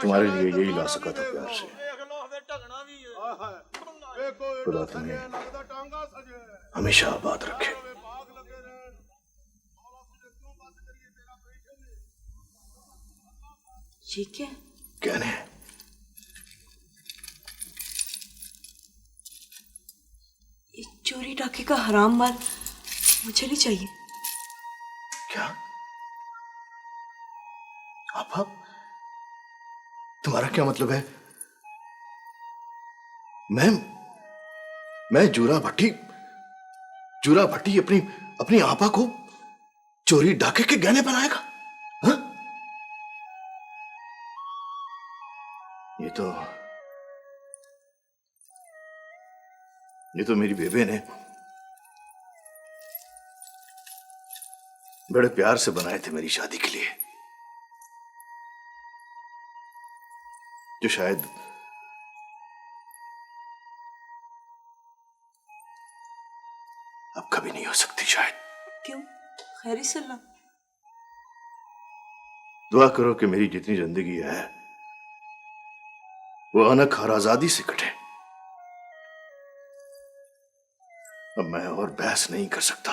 तुम्हारे लिए यही ला सका था प्यार से। खुदा तुम्हें हमेशा आबाद रखे। ये क्या? कहने ये चोरी डाके का हराम माल मुझे नहीं चाहिए। क्या आपा, तुम्हारा क्या मतलब है? मैं जूरा भट्टी अपनी अपनी आपा को चोरी डाके के गहने बनाएगा? हाँ? ये तो मेरी बेबे ने बड़े प्यार से बनाए थे मेरी शादी के लिए, जो शायद अब कभी नहीं हो सकती। शायद। क्यों? खैर सल्ला। दुआ करो कि मेरी जितनी जिंदगी है वो अनक और आजादी से कटे। अब मैं और बहस नहीं कर सकता।